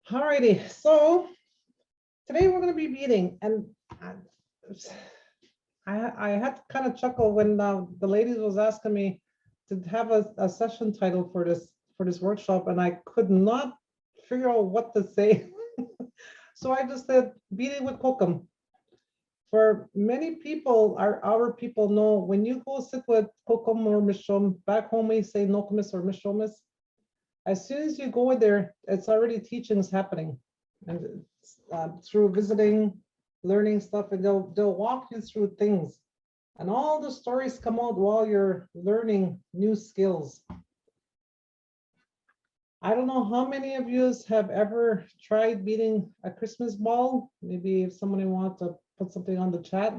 Alrighty, so today we're going to be beading, and I had to kind of chuckle when the ladies was asking me to have a session title for this workshop, and I could not figure out what to say. So I just said beading with kokum. For many people, our people know when you go sit with kokum or mishom, back home we say nokumis or mishomis. As soon as you go in there, it's already teachings happening, and through visiting, learning stuff, and they'll walk you through things, and all the stories come out while you're learning new skills. I don't know how many of you have ever tried beading a Christmas ball. Maybe if somebody wants to put something on the chat.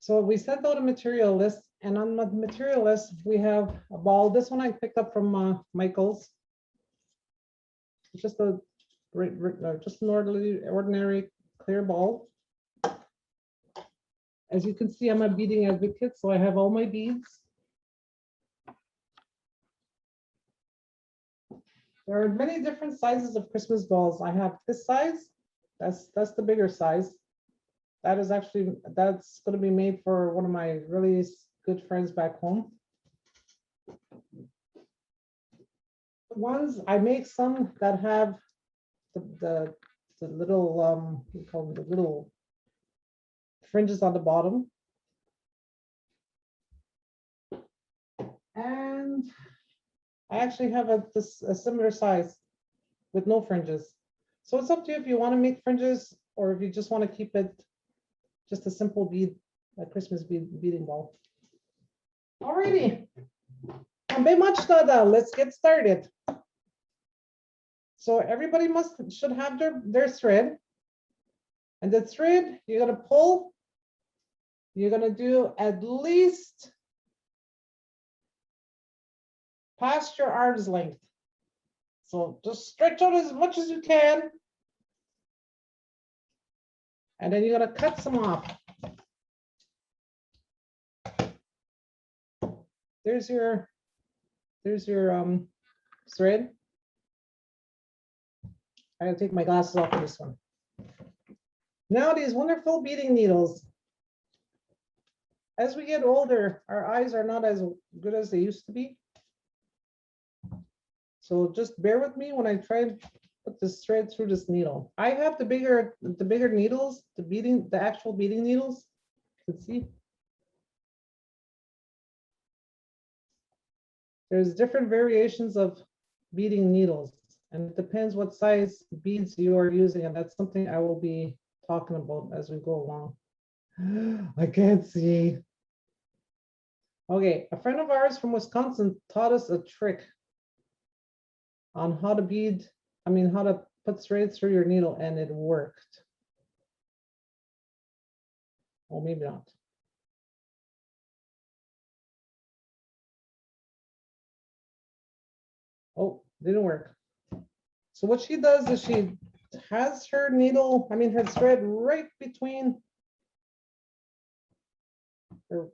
So we sent out a material list, and on the material list, we have a ball. This one I picked up from Michael's. It's just an ordinary clear ball. As you can see, I'm a beading advocate, so I have all my beads. There are many different sizes of Christmas balls. I have this size. That's the bigger size. That's going to be made for one of my really good friends back home. I make some that have the little we call them the little fringes on the bottom, and I actually have a similar size with no fringes. So it's up to you if you want to make fringes or if you just want to keep it just a simple bead, a Christmas beading ball. Alrighty, let's get started. So everybody should have their thread, and the thread you're gonna pull. You're gonna do at least past your arm's length. So just stretch out as much as you can. And then you're gonna cut some off. There's your thread. I gotta take my glasses off for this one. Now these wonderful beading needles. As we get older, our eyes are not as good as they used to be. So just bear with me when I try and put this thread through this needle. I have the bigger needles, the actual beading needles. You can see. There's different variations of beading needles, and it depends what size beads you are using, and that's something I will be talking about as we go along. I can't see. Okay, a friend of ours from Wisconsin taught us a trick on how to how to put thread through your needle, and it worked. Or maybe not. Oh, didn't work. So what she does is she has her needle, her thread right between her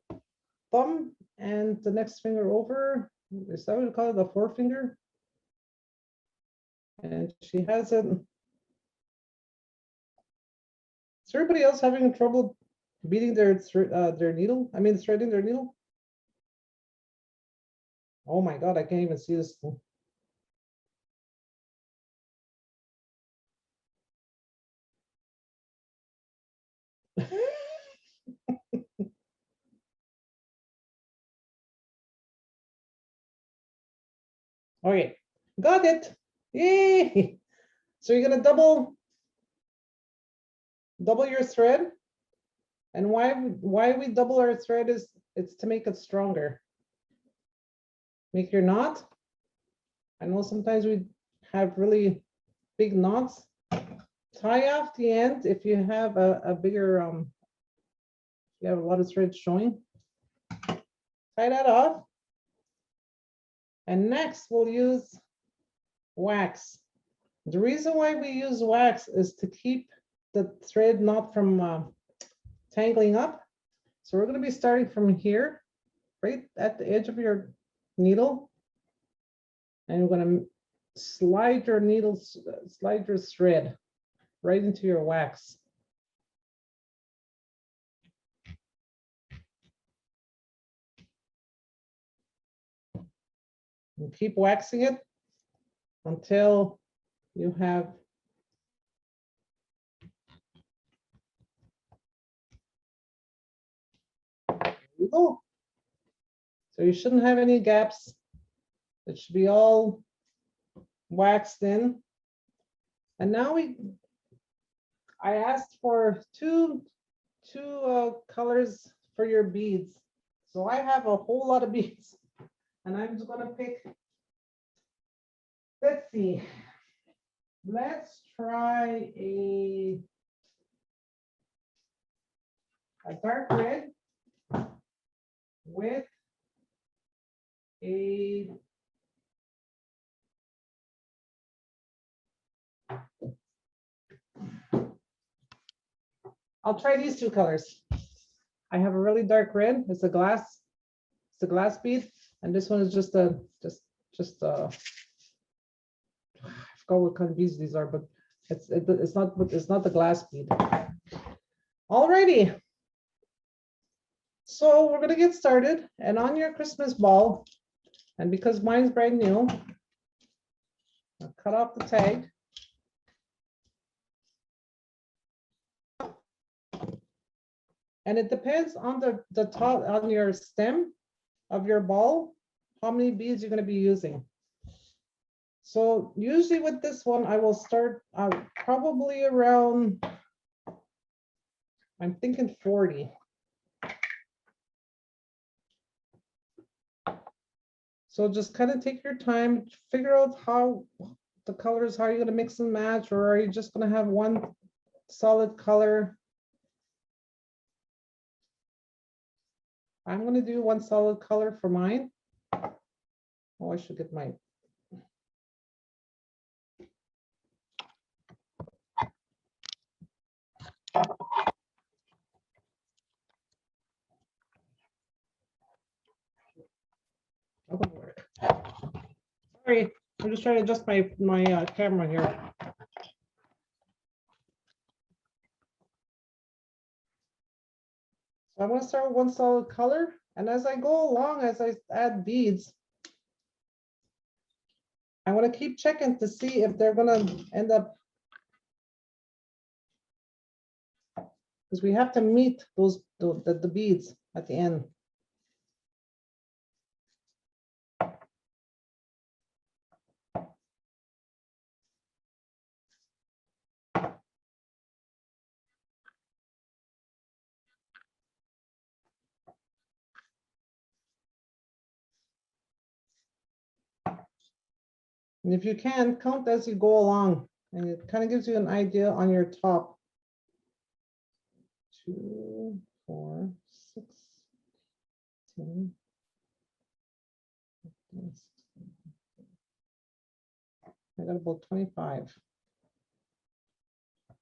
thumb and the next finger over. Is that what we call it, the forefinger? And she has it. Is everybody else having trouble beating their needle? Threading their needle? Oh my God, I can't even see this thing. Okay, got it. Yay! So you're gonna double your thread, and why we double our thread is it's to make it stronger. Make your knot. I know sometimes we have really big knots. Tie off the end if you have a bigger you have a lot of thread showing. Tie that off. And next we'll use wax. The reason why we use wax is to keep the thread not from tangling up. So we're going to be starting from here, right at the edge of your needle. And we're going to slide your needles, slide your thread right into your wax. And keep waxing it until you have go. So you shouldn't have any gaps. It should be all waxed in. And now I asked for two colors for your beads. So I have a whole lot of beads, and I'm just gonna pick. Let's see. Let's try a dark red with a I'll try these two colors. I have a really dark red. It's a glass bead, and this one is just I forgot what kind of beads these are, but it's not the glass bead. Alrighty. So we're gonna get started, and on your Christmas ball, and because mine's brand new, I'll cut off the tag. And it depends on the top, on your stem of your ball, how many beads you're going to be using. So usually with this one, I will start probably around, I'm thinking 40. So just kind of take your time, figure out how the colors, how you're going to mix and match, or are you just going to have one solid color? I'm going to do one solid color for mine. Oh, I should get my. Sorry, I'm just trying to adjust my camera here. So I'm going to start with one solid color, and as I go along, as I add beads, I want to keep checking to see if they're going to end up, because we have to meet those the beads at the end. And if you can, count as you go along, and it kind of gives you an idea on your top. 2, 4, 6, 10, 15, 16. I got about 25.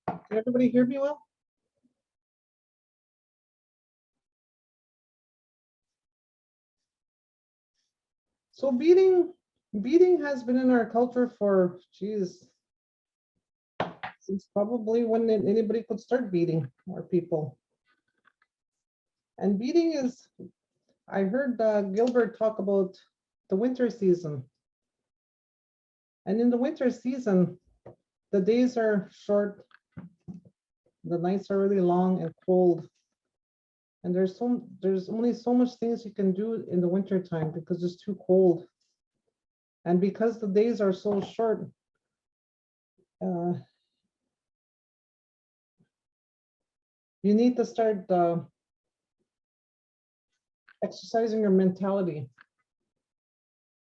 Can everybody hear me well? So beading has been in our culture for, geez, since probably when anybody could start beading, or people. And beading is, I heard Gilbert talk about the winter season. And in the winter season, the days are short, the nights are really long and cold. And there's only so much things you can do in the winter time because it's too cold. And because the days are so short, you need to start exercising your mentality.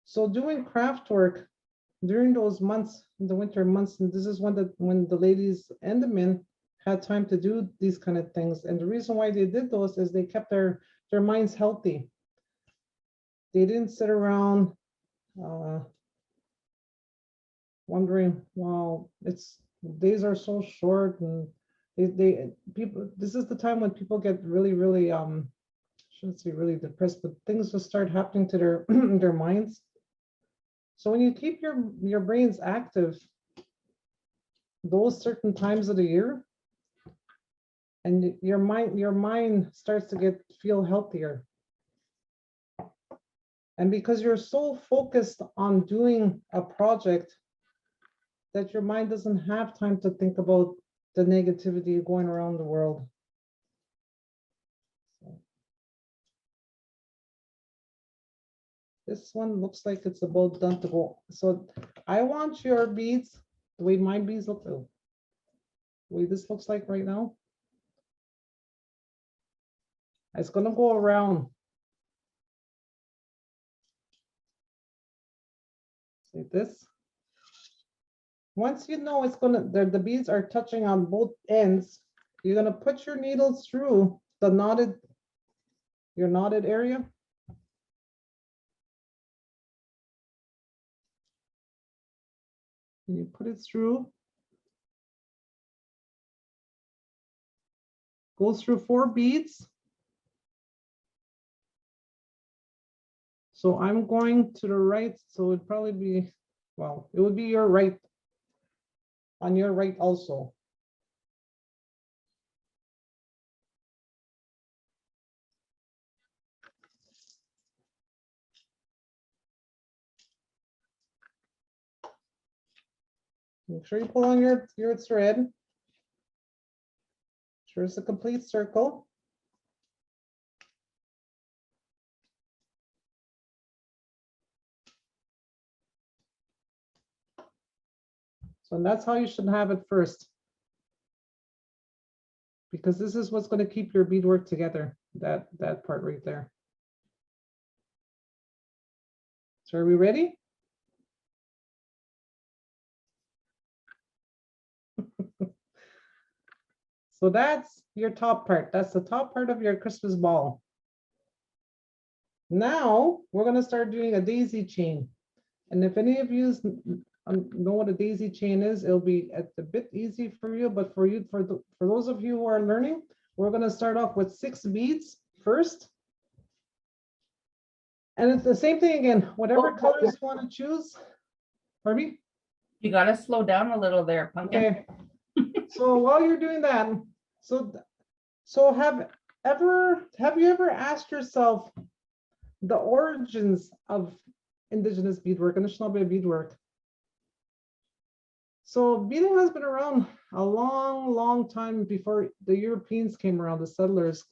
So doing craft work during those months, the winter months, and this is when the ladies and the men had time to do these kind of things. And the reason why they did those is they kept their minds healthy. They didn't sit around wondering, well, days are so short, and people, this is the time when people get really, really shouldn't say really depressed, but things just start happening to their their minds. So when you keep your brains active those certain times of the year, and your mind starts to feel healthier. And because you're so focused on doing a project that your mind doesn't have time to think about the negativity going around the world. So this one looks like it's about done to go. So I want your beads, the way my beads look, the way this looks like right now. It's gonna go around. Like this. Once you know it's gonna, the beads are touching on both ends, you're gonna put your needles through the your knotted area. And you put it through. Goes through 4 beads. So I'm going to the right, so it'd probably be, well, it would be your right, on your right also. Make sure you pull on your thread. Make sure it's a complete circle. So that's how you should have it first. Because this is what's going to keep your beadwork together, that part right there. So are we ready? So that's your top part. That's the top part of your Christmas ball. Now we're going to start doing a daisy chain. And if any of you know what a daisy chain is, it'll be a bit easy for you, but for those of you who are learning, we're going to start off with 6 beads first. And it's the same thing again, whatever colors you want to choose. Pardon me? You got to slow down a little there, Pumpkin. Okay. So while you're doing that, so have you ever asked yourself the origins of indigenous beadwork, Anishinaabe beadwork? So beading has been around a long, long time before the Europeans came around, the settlers.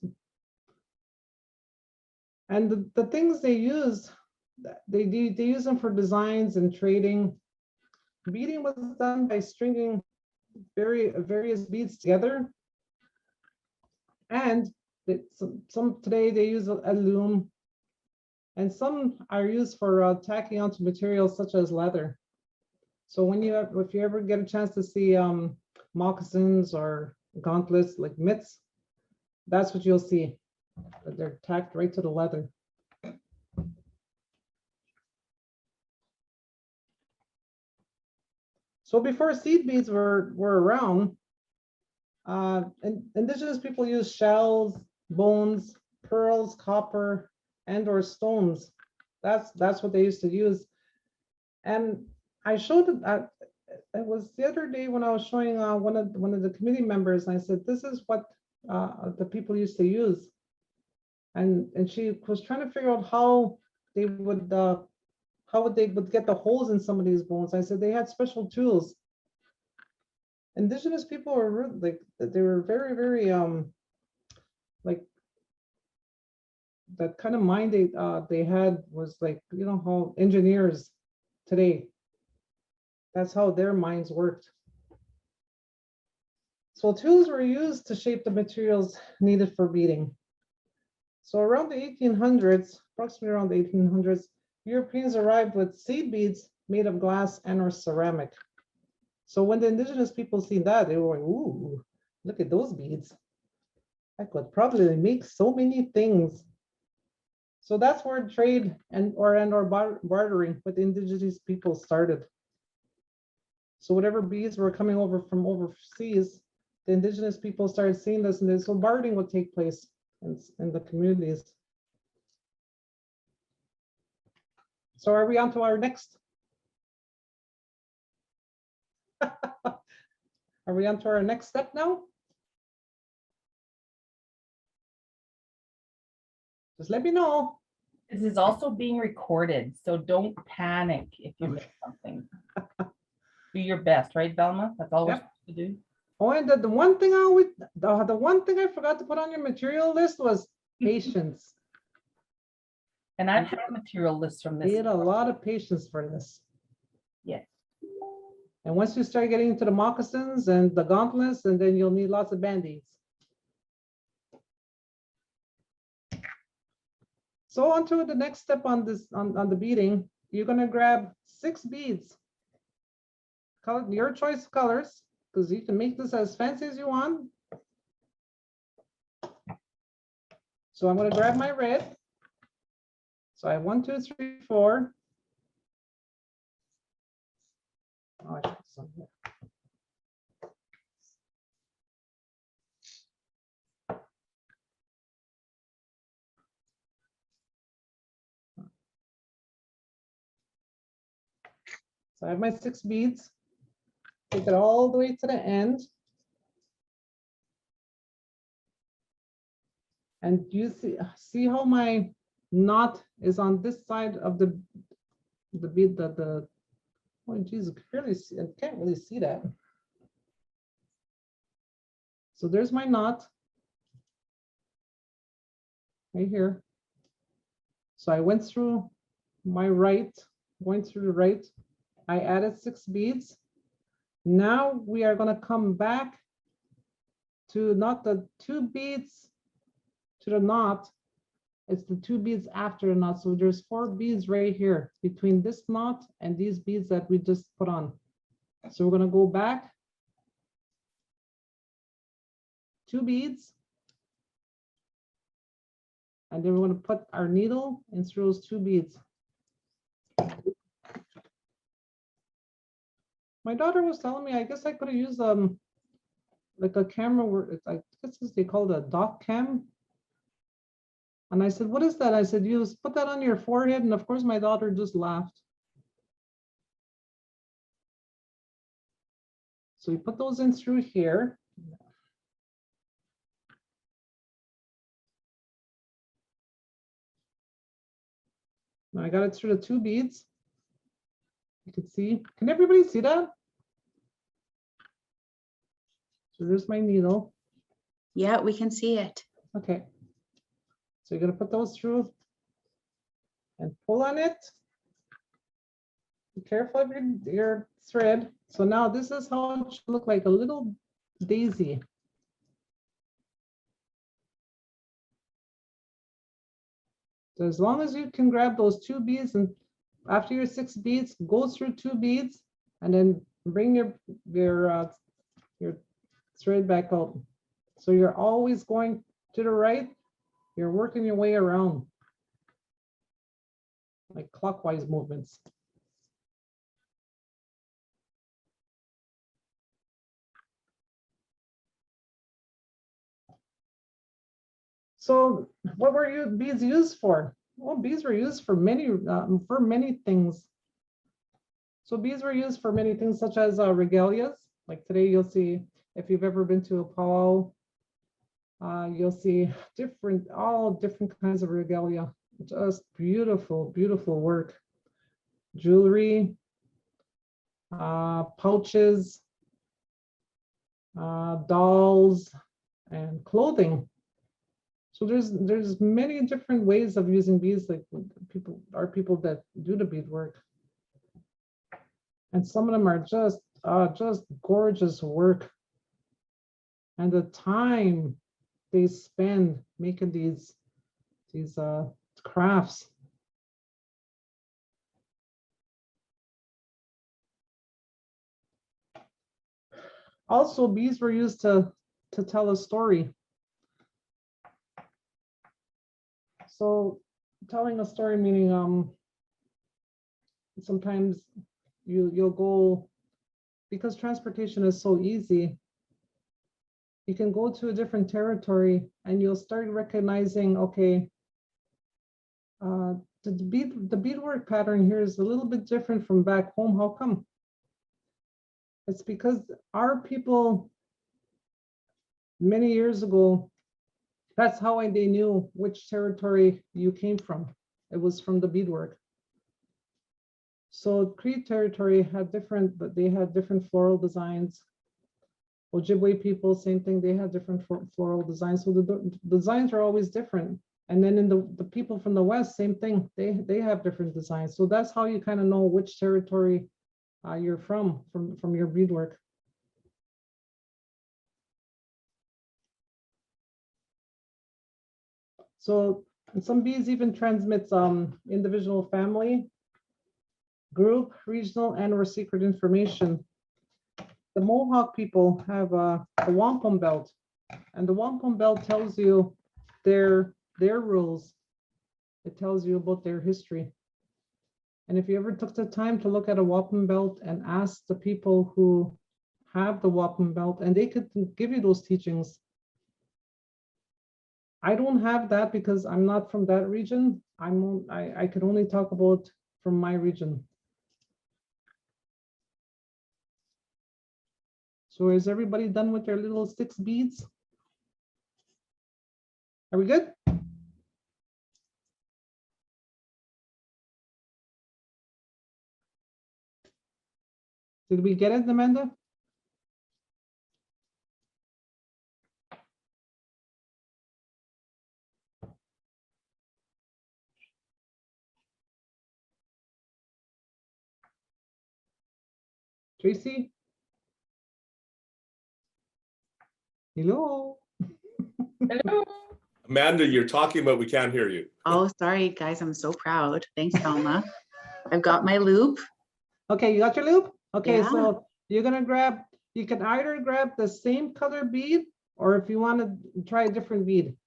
And the things they used, they use them for designs and trading. Beading was done by stringing various beads together. And some today they use a loom, and some are used for tacking onto materials such as leather. So if you ever get a chance to see moccasins or gauntlets like mitts, that's what you'll see. They're tacked right to the leather. So before seed beads were around, indigenous people used shells, bones, pearls, copper, and/or stones. That's what they used to use. And I showed it. It was the other day when I was showing one of the committee members, and I said, "This is what the people used to use." And she was trying to figure out how they would get the holes in some of these bones. I said they had special tools. Indigenous people were like, they were very, very like, that kind of mind they had was like, you know how engineers today, that's how their minds worked. So tools were used to shape the materials needed for beading. So around the 1800s, approximately around the 1800s, Europeans arrived with seed beads made of glass and/or ceramic. So when the indigenous people seen that, they were like, "Ooh, look at those beads. I could probably make so many things." So that's where trade and/or bartering with indigenous people started. So whatever beads were coming over from overseas, the indigenous people started seeing this, and so bartering would take place in the communities. So are we on to our next Are we on to our next step now? Just let me know. This is also being recorded, so don't panic if you miss something. Do your best, right, Velma? That's all we're Yep. supposed to do. Oh, and the one thing I always, the one thing I forgot to put on your material list was patience. And I've had material lists from this. Need a lot of patience for this. Yes. And once you start getting into the moccasins and the gauntlets, and then you'll need lots of band-aids. So on to the next step on this, on the beading, you're gonna grab 6 beads. Color, your choice of colors, because you can make this as fancy as you want. So I'm gonna grab my red. So I have 1, 2, 3, 4. Oh, I got some here. So I have my 6 beads. Take it all the way to the end. And you see how my knot is on this side of the bead, oh geez, I can't really see that. So there's my knot right here. So I went through my right, going through the right. I added 6 beads. Now we are going to come back to not the 2 beads to the knot. It's the 2 beads after the knot. So there's 4 beads right here between this knot and these beads that we just put on. So we're going to go back 2 beads. And then we're going to put our needle in through those 2 beads. My daughter was telling me, I guess I could have used like a camera where it's, I guess they call it a dock cam. And I said, what is that? I said, you put that on your forehead. And of course, my daughter just laughed. So we put those in through here. Now I got it through the 2 beads. You can see, can everybody see that? So there's my needle. Yeah, we can see it. Okay. So you're gonna put those through and pull on it. Be careful of your thread. So now this is how it should look like, a little daisy. So as long as you can grab those 2 beads, and after your 6 beads, go through 2 beads and then bring your thread back out. So you're always going to the right. You're working your way around, like clockwise movements. So what were beads used for? Well, beads were used for many things. So beads were used for many things, such as regalias. Like today, you'll see, if you've ever been to a powwow, you'll see all different kinds of regalia. Just beautiful, beautiful work. Jewelry, pouches, dolls, and clothing. So there's many different ways of using beads. Like people that do the bead work, and some of them are just gorgeous work. And the time they spend making these crafts. Also, beads were used to tell a story. So telling a story, meaning sometimes you'll go, because transportation is so easy, you can go to a different territory and you'll start recognizing, okay, the beadwork pattern here is a little bit different from back home. How come? It's because our people many years ago, that's how they knew which territory you came from. It was from the beadwork. So Cree territory had different, but they had different floral designs. Ojibwe people, same thing, they had different floral designs. So the designs are always different. And then in the people from the West, same thing, they have different designs. So that's how you kind of know which territory you're from your beadwork. So some beads even transmits individual family, group, regional, and/or secret information. The Mohawk people have a wampum belt, and the wampum belt tells you their rules. It tells you about their history. And if you ever took the time to look at a wampum belt and ask the people who have the wampum belt, and they could give you those teachings. I don't have that because I'm not from that region. I could only talk about from my region. So is everybody done with their little 6 beads? Are we good? Did we get it, Amanda? Tracy? Hello? Hello. Amanda, you're talking, but we can't hear you. Oh, sorry, guys. I'm so proud. Thanks, Velma. I've got my loop. Okay, you got your loop? Okay, Yeah. so you're gonna grab, you can either grab the same color bead, or if you want to try a different bead,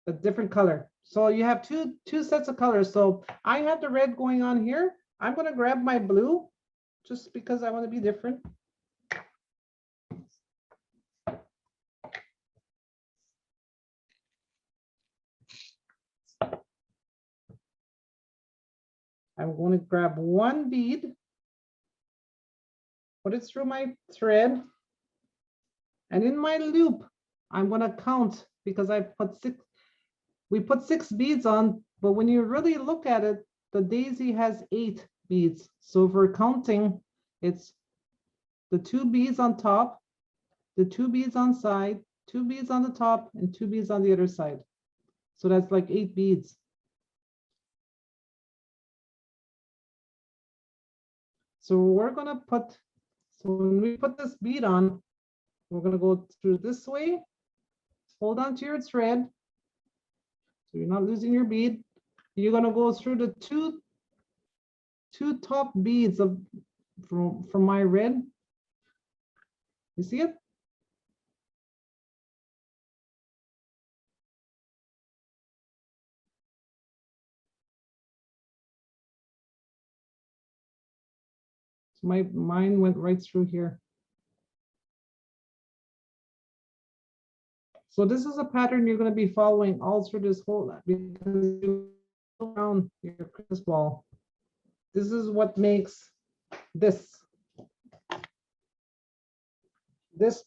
a different color. So you have two sets of colors. So I have the red going on here. I'm gonna grab my blue just because I want to be different. I'm going to grab one bead, put it through my thread, and in my loop, I'm going to count because I put 6, we put 6 beads on, but when you really look at it, the daisy has 8 beads. So if we're counting, it's the 2 beads on top, the 2 beads on side, 2 beads on the top, and 2 beads on the other side. So that's like 8 beads. So we're gonna put, so when we put this bead on, we're gonna go through this way, hold on to your thread, so you're not losing your bead. You're gonna go through the two top beads of from my red. You see it? So mine went right through here. So this is a pattern you're going to be following all through this whole, because you go around your Christmas ball. This is what makes this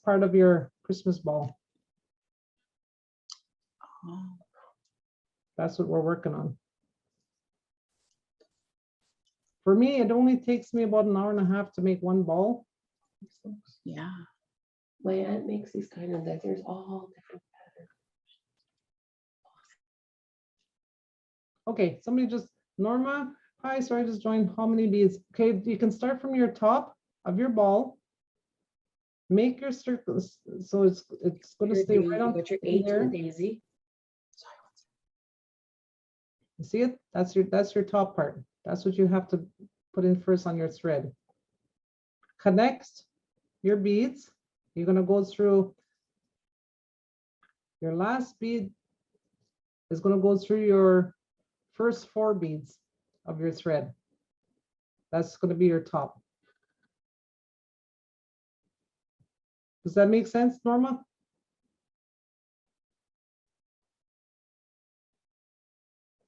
part of your Christmas ball. Oh, That's what we're working on. For me, it only takes me about an hour and a half to make one ball. yeah. My aunt makes these kind of that there's all different patterns. Okay, somebody just, Norma, hi, sorry, I just joined. How many beads? Okay, you can start from your top of your ball. Make your circles, so it's going to stay right on Your in 8 there. with Daisy. You see it? That's your top part. That's what you have to put in first on your thread. Connect your beads. You're going to go through your last bead is going to go through your first 4 beads of your thread. That's going to be your top. Does that make sense, Norma?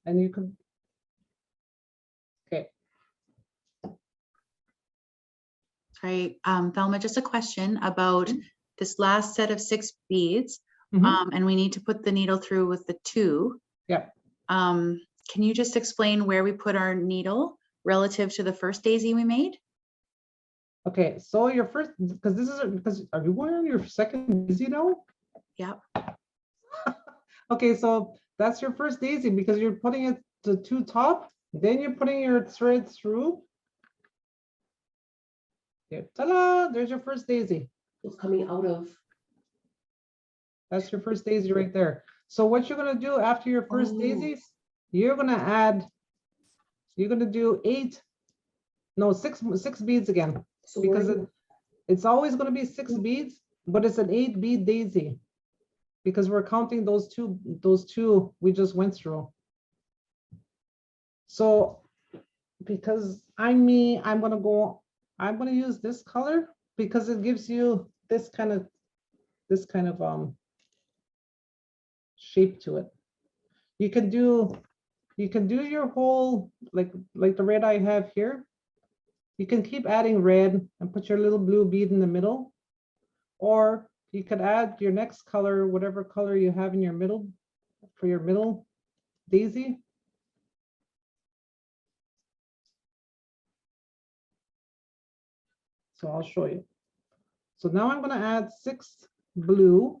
And you can, okay. Right. Velma, just a question about this last set of 6 beads. Mhm. And we need to put the needle through with the 2. Yep. Can you just explain where we put our needle relative to the first daisy we made? Okay, so your first, because are you going on your second daisy now? Yep. Okay, so that's your first daisy because you're putting it to 2 top, then you're putting your thread through. Here, ta-da, there's your first daisy. It's coming out of. That's your first daisy right there. So what you're gonna do after your first Oh. daisy, you're gonna do 6 beads again, So because where- it's always gonna be 6 beads, but it's an 8 bead daisy. Because we're counting those two we just went through. So because I'm me, I'm gonna use this color because it gives you this kind of shape to it. You can do your whole like the red I have here. You can keep adding red and put your little blue bead in the middle, or you could add your next color, whatever color you have in your middle for your middle daisy. So I'll show you. So now I'm going to add 6 blue.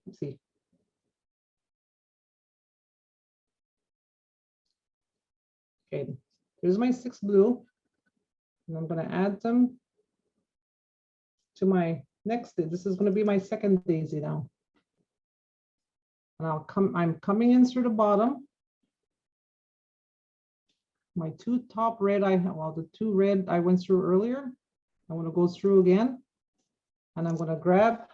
Let's see. Okay, here's my 6 blue. And I'm going to add them to my next. This is going to be my second daisy now. And I'm coming in through the bottom. My 2 top red the 2 red I went through earlier. I want to go through again. And I'm going to grab.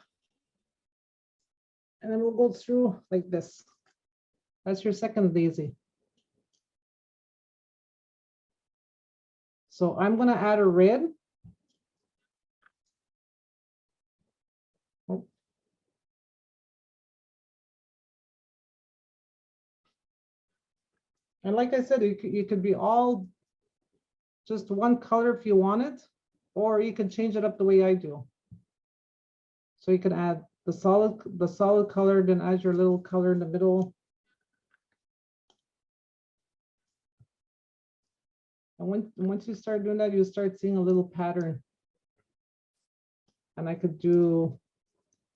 And then we'll go through like this. That's your second daisy. So I'm going to add a red. Oh. And like I said, you could be all just one color if you want it, or you can change it up the way I do. So you can add the solid color, then add your little color in the middle. And once you start doing that, you start seeing a little pattern. And I could do,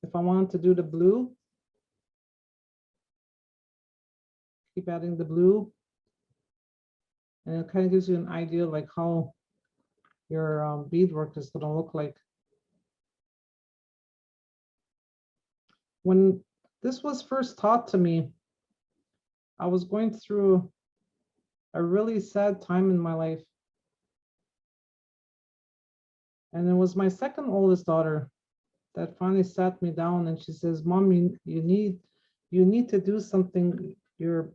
if I wanted to do the blue, keep adding the blue. And it kind of gives you an idea like how your beadwork is going to look like. When this was first taught to me, I was going through a really sad time in my life. And it was my second oldest daughter that finally sat me down and she says, Mom, you need to do something. You're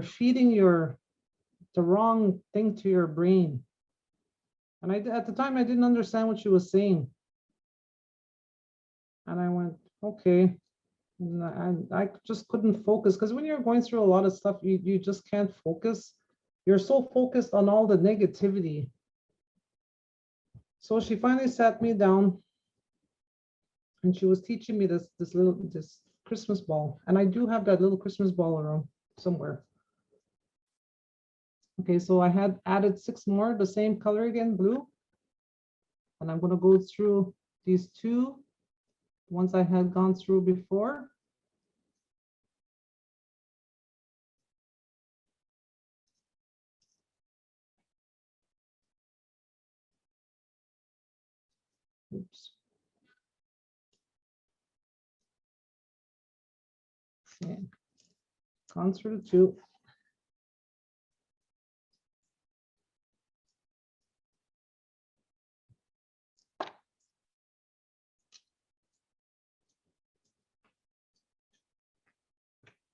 feeding the wrong thing to your brain. And at the time I didn't understand what she was saying. And I went, okay. And I just couldn't focus, because when you're going through a lot of stuff, you just can't focus. You're so focused on all the negativity. So she finally sat me down and she was teaching me this Christmas ball. And I do have that little Christmas ball around somewhere. Okay, so I had added 6 more, the same color again, blue. And I'm going to go through these 2 ones I had gone through before. Oops. Okay. Gone through the 2.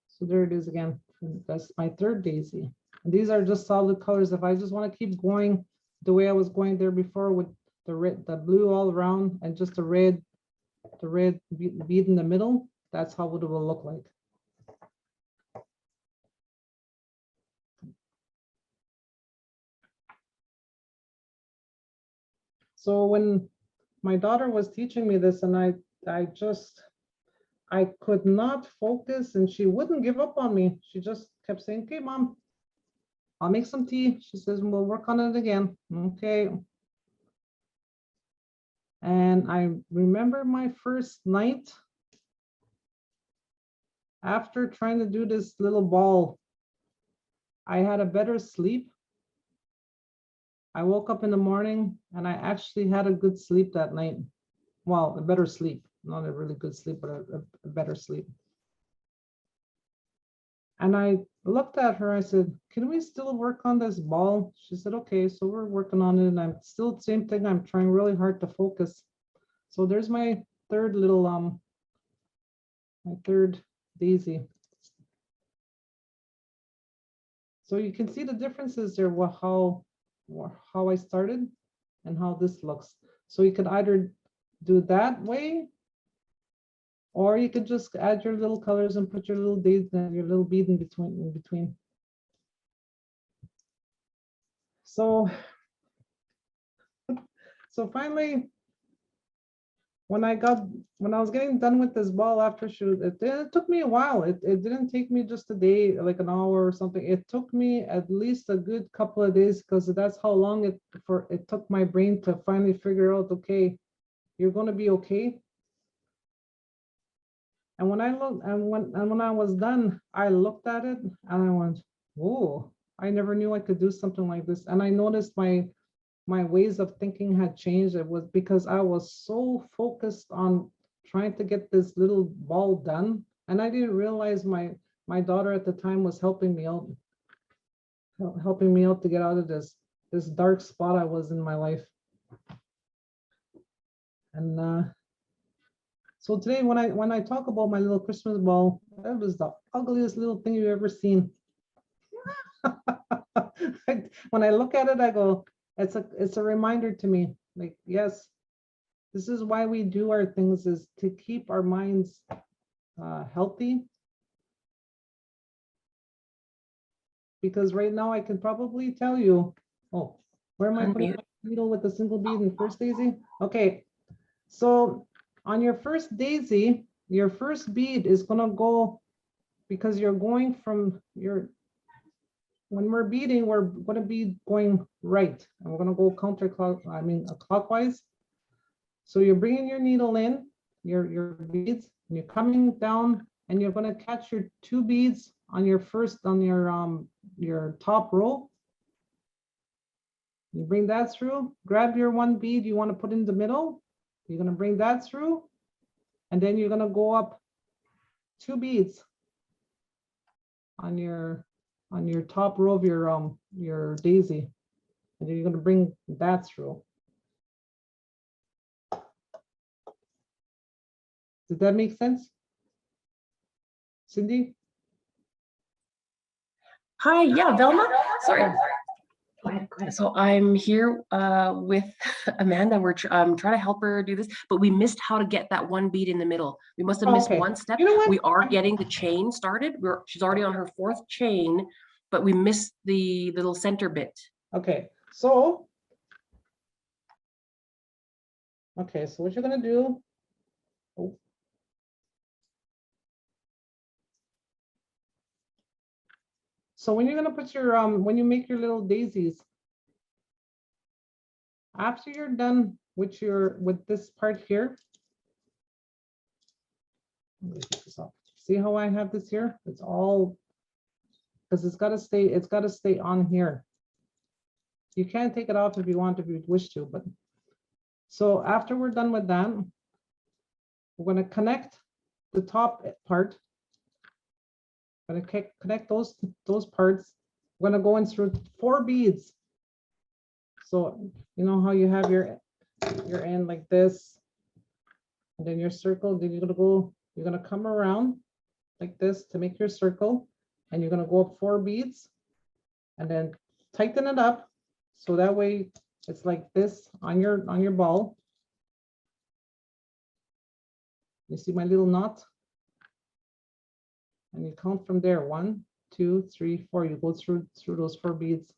So there it is again. That's my 3rd daisy. And these are just solid colors. If I just want to keep going the way I was going there before with the red, the blue all around and just a red the red bead in the middle, that's how it will look like. So when my daughter was teaching me this, and I could not focus, and she wouldn't give up on me. She just kept saying, "Okay, Mom, I'll make some tea." She says, "We'll work on it again." Okay. And I remember my first night after trying to do this little ball, I had a better sleep. I woke up in the morning and I actually had a good sleep that night. Well, a better sleep, not a really good sleep, but a better sleep. And I looked at her, I said, "Can we still work on this ball?" She said, "Okay." So we're working on it, and I'm still the same thing. I'm trying really hard to focus. So there's my third little, my third daisy. So you can see the differences there, how I started and how this looks. So you could either do that way, or you could just add your little colors and put your little bead and your little bead in between. So finally, when I was getting done with this ball after shoot, it took me a while. It didn't take me just a day, like an hour or something. It took me at least a good couple of days, because that's how long it took my brain to finally figure out, okay, you're going to be okay. And when I looked, and when I was done, I looked at it and I went, "Whoa, I never knew I could do something like this." And I noticed my ways of thinking had changed. It was because I was so focused on trying to get this little ball done. And I didn't realize my daughter at the time was helping me out to get out of this dark spot I was in my life. And so today, when I talk about my little Christmas ball, that was the ugliest little thing you've ever seen. When I look at it, I go, it's a reminder to me, like, yes, this is why we do our things, is to keep our minds healthy. Because right now I can probably tell you, oh, where am I putting my needle with the single bead in first daisy? Okay, so on your first daisy, your first bead is gonna go, because you're going from when we're beading, we're gonna be going right, and we're gonna go clockwise. So you're bringing your needle in, your beads, and you're coming down, and you're gonna catch your two beads on your top row. You bring that through, grab your one bead you want to put in the middle. You're gonna bring that through, and then you're gonna go up two beads on your top row of your daisy, and then you're gonna bring that through. Did that make sense, Cindy? Hi, yeah, Velma. Sorry. Go ahead, go ahead. So I'm here with Amanda. We're trying to help her do this, but we missed how to get that one bead in the middle. We must have missed Okay. one step. You know what? We are getting the chain started. She's already on her fourth chain, but we missed the little center bit. Okay, so what you're gonna do? Oh. So when you're gonna put your when you make your little daisies, after you're done with this part here, let me take this off. See how I have this here? It's all, because it's gotta stay on here. You can take it off if you want, if you wish to, but so after we're done with that, we're gonna connect the top part. I'm gonna connect those parts. We're gonna go in through 4 beads. So you know how you have your end like this, and then your circle. Then you're gonna come around like this to make your circle, and you're gonna go up 4 beads, and then tighten it up so that way it's like this on your ball. You see my little knot? And you count from there, 1, 2, 3, 4. You go through those 4 beads.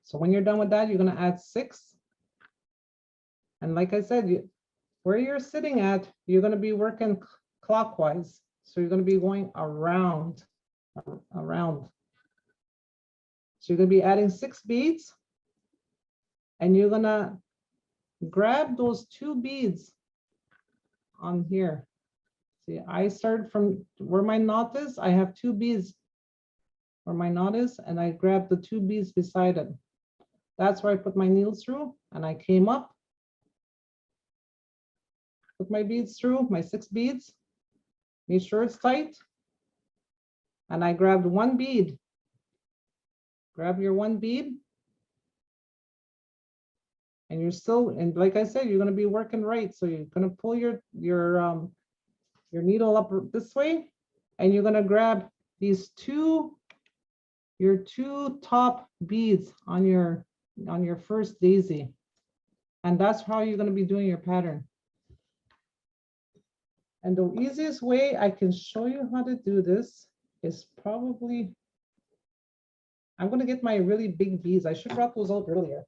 So when you're done with that, you're going to add 6. And like I said, where you're sitting at, you're going to be working clockwise. So you're going to be going around. So you're going to be adding 6 beads. And you're going to grab those 2 beads on here. See, I started from where my knot is. I have 2 beads where my knot is, and I grabbed the 2 beads beside it. That's where I put my needle through, and I came up, put my beads through, my 6 beads, make sure it's tight, and I grabbed 1 bead. Grab your 1 bead, and you're still, and like I said, you're going to be working right. So you're going to pull your needle up this way, and you're going to grab these your 2 top beads on your first daisy, and that's how you're going to be doing your pattern. And the easiest way I can show you how to do this is probably, I'm going to get my really big beads. I should brought those out earlier.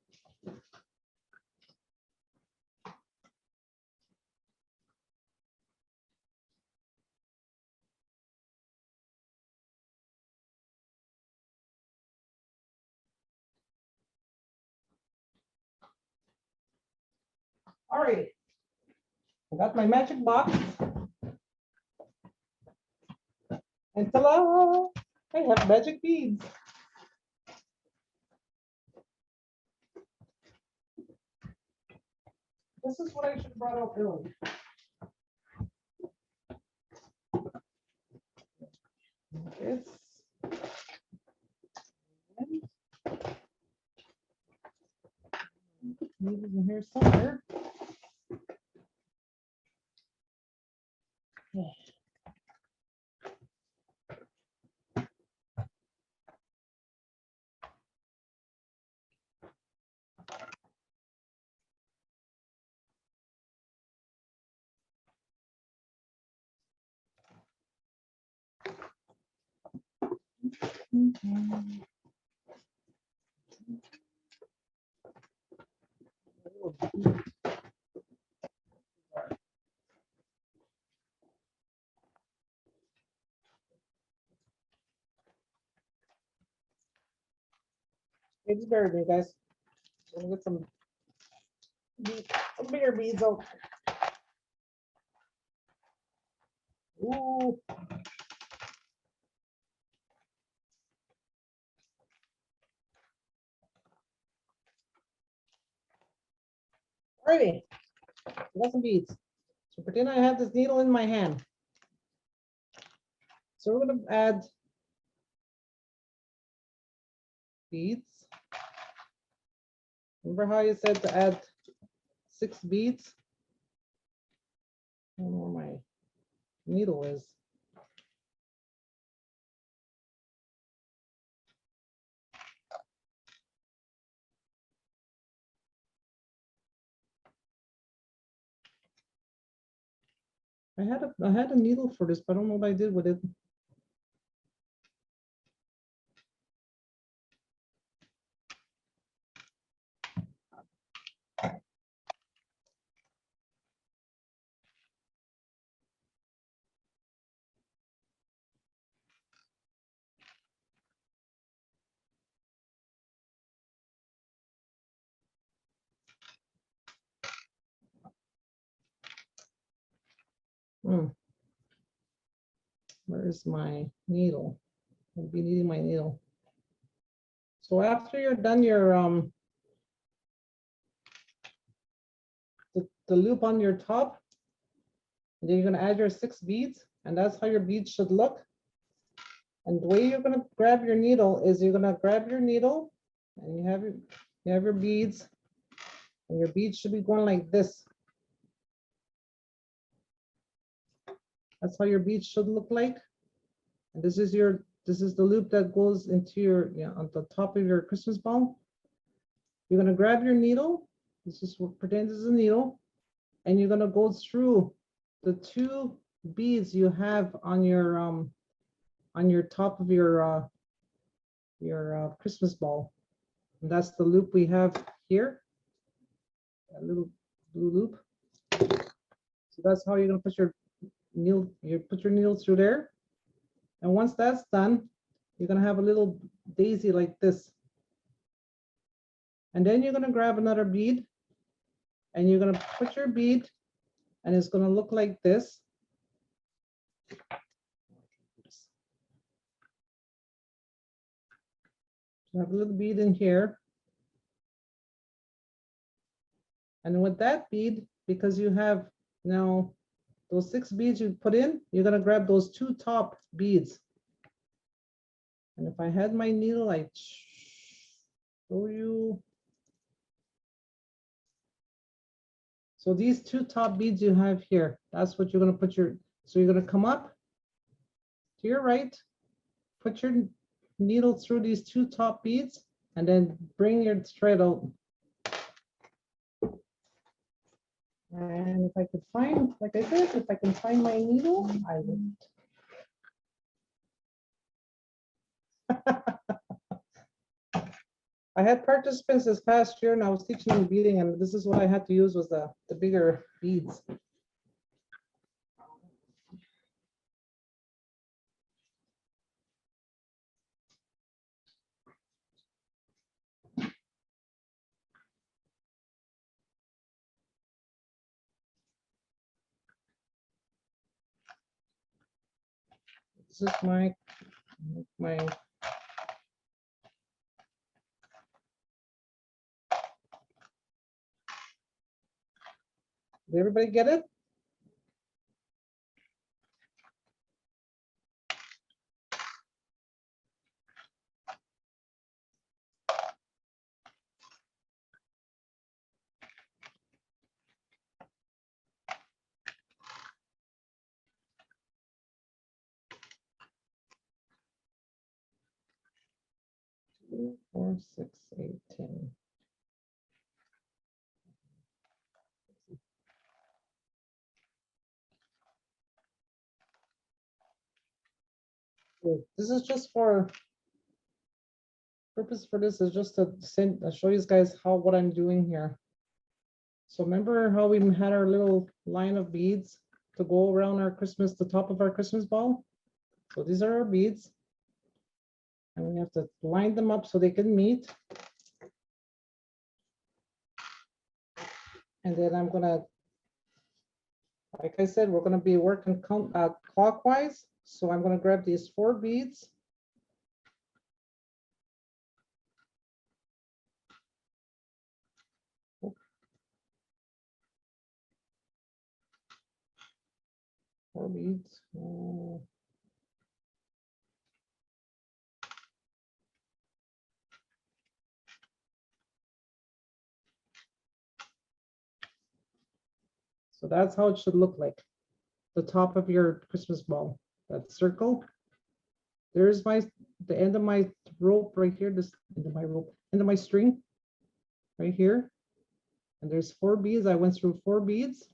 All right, I got my magic box. And ta-da, I have magic beads. This is what I should have brought out earlier. It's needles in here somewhere. Yeah. It's very big, guys. I'm gonna get some bigger beads out. Ooh. Alrighty, I got some beads. So pretend I have this needle in my hand. So we're gonna add beads. Remember how you said to add 6 beads? I don't know where my needle is. I had a needle for this, but I don't know what I did with it. Where is my needle? I'll be needing my needle. So after you're done your the loop on your top, and then you're going to add your 6 beads, and that's how your beads should look. And the way you're going to grab your needle is you're going to grab your needle, and you have your beads, and your beads should be going like this. That's how your beads should look like. And this is the loop that goes into your, on the top of your Christmas ball. You're going to grab your needle. This is what pretend this is a needle. and you're gonna go through the 2 beads you have on your top of your Christmas ball. And that's the loop we have here, a little blue loop. So that's how you're gonna put your needle. You put your needle through there, and once that's done, you're gonna have a little daisy like this. And then you're gonna grab another bead, and you're gonna put your bead, and it's gonna look like this. So have a little bead in here. And with that bead, because you have now those 6 beads you put in, you're gonna grab those 2 top beads. And if I had my needle, I'd show you. So these 2 top beads you have here, that's what you're gonna put so you're gonna come up to your right, put your needle through these 2 top beads, and then bring your thread out. And if I could find, like I said, if I can find my needle, I would. I had participants this past year and I was teaching them beading, and this is what I had to use was the bigger beads. This is my did everybody get it? Two, 4, 6, 8, 10. This is just for purpose for this is just to show you guys what I'm doing here. So remember how we had our little line of beads to go around the top of our Christmas ball? So these are our beads. And we have to line them up so they can meet. And then I'm gonna, like I said, we're gonna be working clockwise. So I'm gonna grab these 4 beads. Four beads. So that's how it should look like. The top of your Christmas ball, that circle. There's the end of my rope right here, this end of my rope, end of my string right here. And there's 4 beads. I went through 4 beads.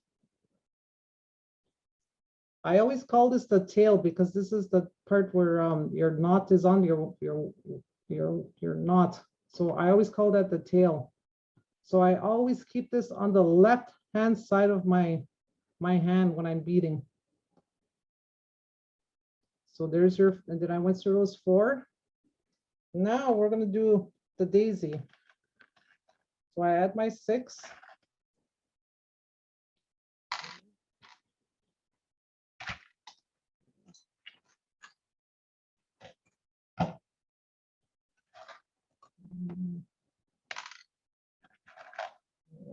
I always call this the tail because this is the part where your knot is on your knot. So I always call that the tail. So I always keep this on the left hand side of my hand when I'm beading. So there's and then I went through those 4. Now we're gonna do the daisy. So I add my 6.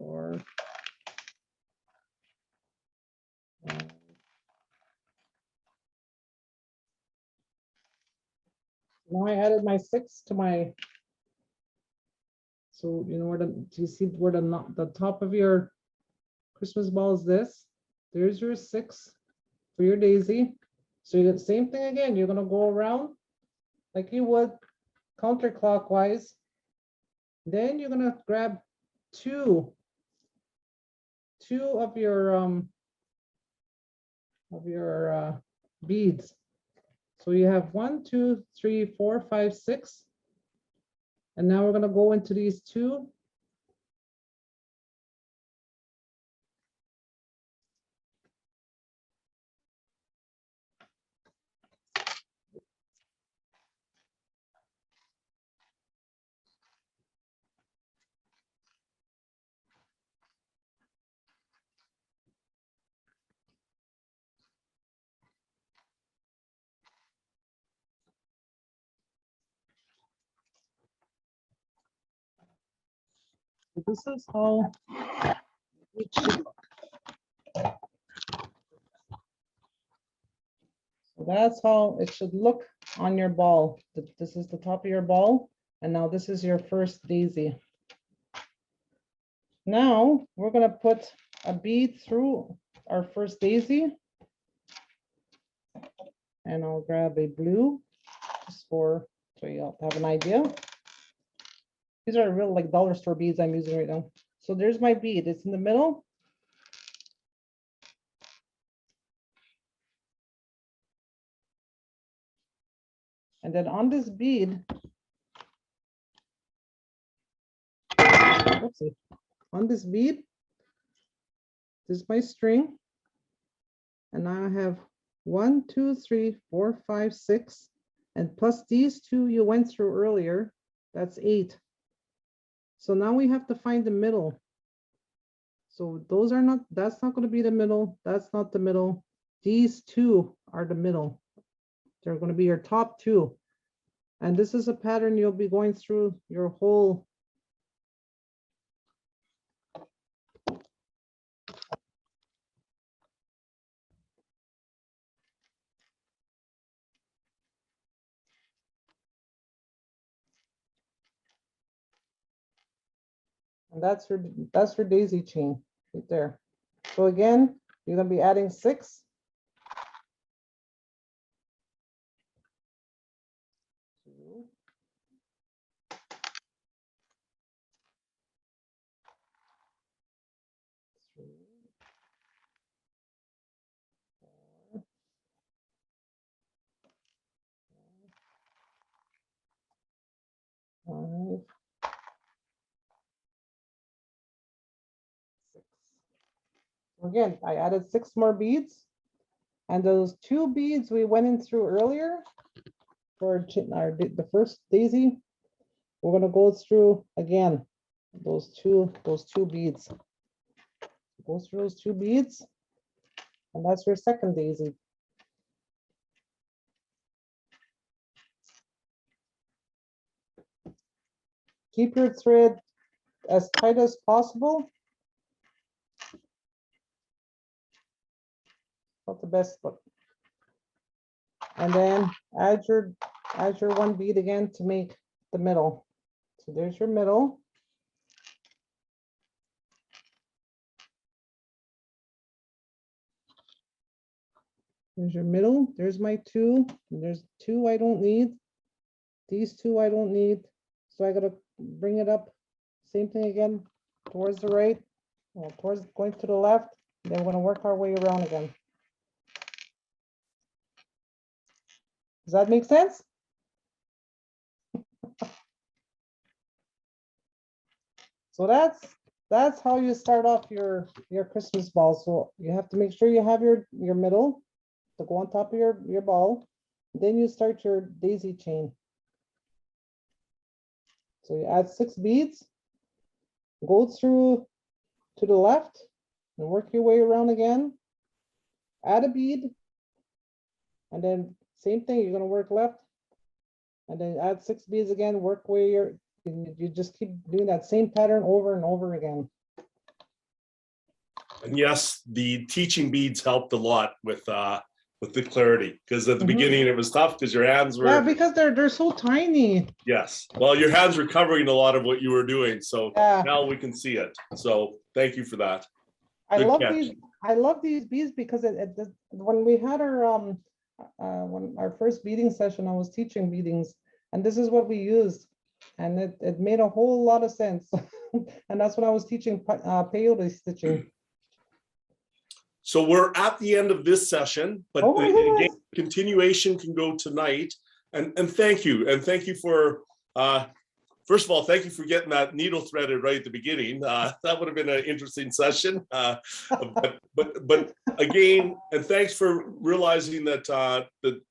Or now I added my 6 to my. So you know where do you see where the top of your Christmas ball is this? There's your 6 for your daisy. So you get the same thing again. You're gonna go around like you would counterclockwise. Then you're gonna grab two two of your beads. So you have 1, 2, 3, 4, 5, 6. And now we're going to go into these two. This is how it should look. So that's how it should look on your ball. This is the top of your ball, and now this is your first daisy. Now we're going to put a bead through our first daisy, and I'll grab a blue just so you have an idea. These are real like dollar store beads I'm using right now. So there's my bead. It's in the middle. And then on this bead, oopsie, on this bead, this is my string. And now I have 1, 2, 3, 4, 5, 6, and plus these two you went through earlier, that's 8. So now we have to find the middle. So those are not, that's not going to be the middle. That's not the middle. These two are the middle. They're going to be your top two. And this is a pattern you'll be going through your whole. And that's your daisy chain right there. So again, you're going to be adding 6. Five, 6. Again, I added 6 more beads, and those 2 beads we went in through earlier for the first daisy, we're going to go through again those two beads. Go through those 2 beads, and that's your second daisy. Keep your thread as tight as possible. Not the best, but and then add your 1 bead again to make the middle. So there's your middle. There's your middle. There's my 2. And there's 2 I don't need. These 2 I don't need. So I gotta bring it up. Same thing again towards the right. Well, towards going to the left. Then we're gonna work our way around again. Does that make sense? So that's how you start off your Christmas ball. So you have to make sure you have your middle to go on top of your ball. Then you start your daisy chain. So you add 6 beads, go through to the left and work your way around again. Add a bead, and then same thing, you're going to work left, and then add 6 beads again, work where you just keep doing that same pattern over and over again. And yes, the teaching beads helped a lot with the clarity, because at the beginning it was tough because your hands were. Yeah, because they're so tiny. Yes. Well, your hands were covering a lot of what you were doing. So Yeah. now we can see it. So thank you for that. I Good love catch. these. I love these beads because when we had our when our first beading session, I was teaching beadings, and this is what we used, and it made a whole lot of sense. And that's when I was teaching peyote stitching. So we're at the end of this session, but Oh my again, goodness. continuation can go tonight. And thank you. And thank you for, first of all, thank you for getting that needle threaded right at the beginning. That would have been an interesting session. But again, and thanks for realizing that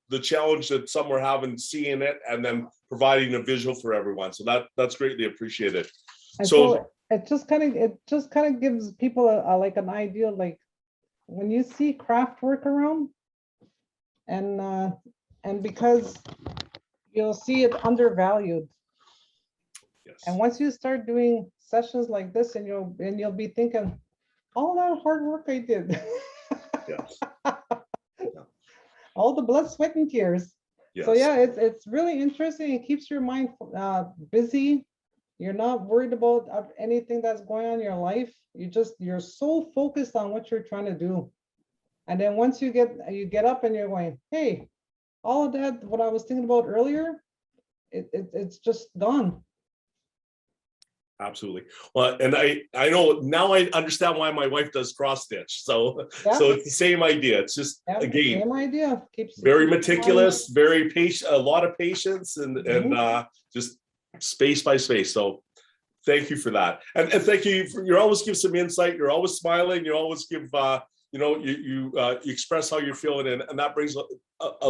the challenge that some were having, seeing it, and then providing a visual for everyone. So that's greatly appreciated. And So so it just kind of gives people like an idea, like when you see craft work around, and because you'll see it undervalued. yes. And once you start doing sessions like this, and you'll be thinking, all that hard work I did, Yes. all the blood, sweat, and tears. Yes. So yeah, it's really interesting. It keeps your mind busy. You're not worried about anything that's going on in your life. You're so focused on what you're trying to do. And then once you get up and you're going, hey, all of that, what I was thinking about earlier, it's just done. Absolutely. Well, and I know now I understand why my wife does cross stitch. So Yeah. so it's the same idea. It's just Yeah, again same idea. very keeps meticulous, very patient, a lot of patience, and Mhm. just space by space. So thank you for that, and thank you for, you always give some insight. You're always smiling. You always give you express how you're feeling, and that brings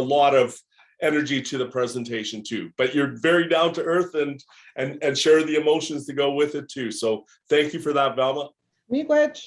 a lot of energy to the presentation too. But you're very down to earth and share the emotions to go with it too. So thank you for that, Velma. Miigwech.